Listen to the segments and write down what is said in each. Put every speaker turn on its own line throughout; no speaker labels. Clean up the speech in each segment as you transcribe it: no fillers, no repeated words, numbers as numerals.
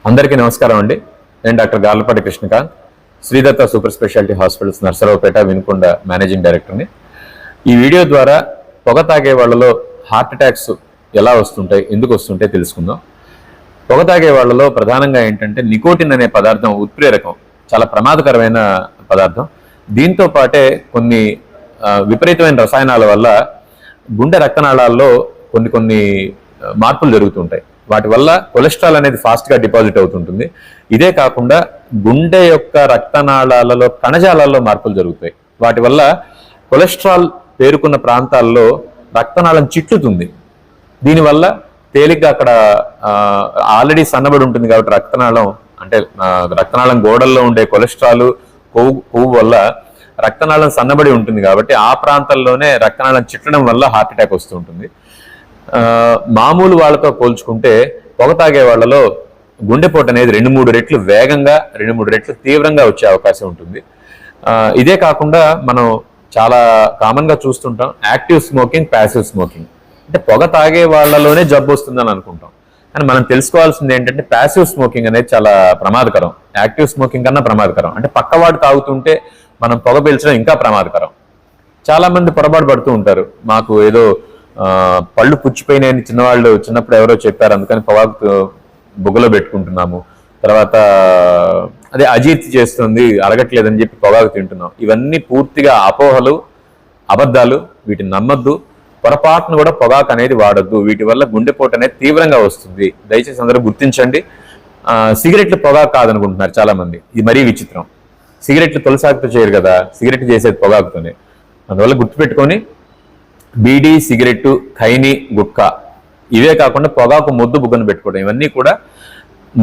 అందరికీ నమస్కారం అండి. నేను doctor Garlapati Krishnakanth, Sridatta super speciality hospitals Narasaraopet Vinukonda managing డైరెక్టర్ని. ఈ వీడియో ద్వారా పొగ తాగే వాళ్ళలో హార్ట్ అటాక్స్ ఎలా వస్తుంటాయి, ఎందుకు వస్తుంటాయి తెలుసుకుందాం. పొగ తాగే వాళ్ళలో ప్రధానంగా ఏంటంటే నికోటిన్ అనే పదార్థం ఉత్ప్రేరకం, చాలా ప్రమాదకరమైన పదార్థం. దీంతో పాటే కొన్ని విపరీతమైన రసాయనాల వల్ల గుండె రక్తనాళాల్లో కొన్ని మార్పులు జరుగుతుంటాయి. వాటి వల్ల కొలెస్ట్రాల్ అనేది ఫాస్ట్గా డిపాజిట్ అవుతుంటుంది. ఇదే కాకుండా గుండె యొక్క రక్తనాళాలలో కణజాలాల్లో మార్పులు జరుగుతాయి. వాటి వల్ల కొలెస్ట్రాల్ పేరుకున్న ప్రాంతాల్లో రక్తనాళం చిట్లుతుంది. దీనివల్ల తేలిగ్గా అక్కడ ఆల్రెడీ సన్నబడి ఉంటుంది కాబట్టి రక్తనాళం గోడల్లో ఉండే కొలెస్ట్రాల్ కొవ్వు వల్ల రక్తనాళం సన్నబడి ఉంటుంది కాబట్టి ఆ ప్రాంతాల్లోనే రక్తనాళం చిట్లడం వల్ల హార్ట్ అటాక్ వస్తూ ఉంటుంది. మామూలు వాళ్ళతో పోల్చుకుంటే పొగ తాగే వాళ్ళలో గుండెపోటు అనేది 2-3 రెట్లు వేగంగా 2-3 రెట్లు తీవ్రంగా వచ్చే అవకాశం ఉంటుంది. ఇదే కాకుండా మనం చాలా కామన్గా చూస్తుంటాం యాక్టివ్ స్మోకింగ్, ప్యాసివ్ స్మోకింగ్. అంటే పొగ తాగే వాళ్ళలోనే జబ్బు వస్తుందని అనుకుంటాం. కానీ మనం తెలుసుకోవాల్సింది ఏంటంటే ప్యాసివ్ స్మోకింగ్ అనేది చాలా ప్రమాదకరం, యాక్టివ్ స్మోకింగ్ కన్నా ప్రమాదకరం. అంటే పక్కవాడు తాగుతుంటే మనం పొగ పీల్చడం ఇంకా ప్రమాదకరం. చాలా మంది పొరపాటు పడుతూ ఉంటారు, మాకు ఏదో పళ్ళు పుచ్చిపోయినాయని చిన్నప్పుడు ఎవరో చెప్పారు, అందుకని పొగాకు బుగ్గలో పెట్టుకుంటున్నాము, తర్వాత అదే అజీర్తి చేస్తుంది, అరగట్లేదని చెప్పి పొగాకు తింటున్నాం. ఇవన్నీ పూర్తిగా అపోహలు, అబద్ధాలు. వీటిని నమ్మద్దు. పొరపాటును కూడా పొగాకు అనేది వాడద్దు. వీటి వల్ల గుండెపోటు అనేది తీవ్రంగా వస్తుంది. దయచేసి అందరూ గుర్తించండి. సిగరెట్లు పొగాకు కాదనుకుంటున్నారు చాలా మంది. ఇది మరీ విచిత్రం. సిగరెట్లు తొలసాకుతో చేయరు కదా, సిగరెట్ చేసేది పొగాకుతోనే. అందువల్ల గుర్తుపెట్టుకొని బీడీ, సిగరెట్టు, ఖైని, గుట్కా ఇవే కాకుండా పొగాకు ముద్దు బుగ్గను పెట్టుకోవడం, ఇవన్నీ కూడా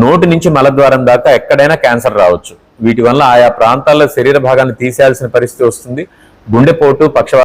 నోటి నుంచి మలద్వారం దాకా ఎక్కడైనా క్యాన్సర్ రావచ్చు. వీటి వల్ల ఆయా ప్రాంతాల్లో శరీర భాగాన్ని తీసేయాల్సిన పరిస్థితి వస్తుంది. గుండెపోటు, పక్షవాతం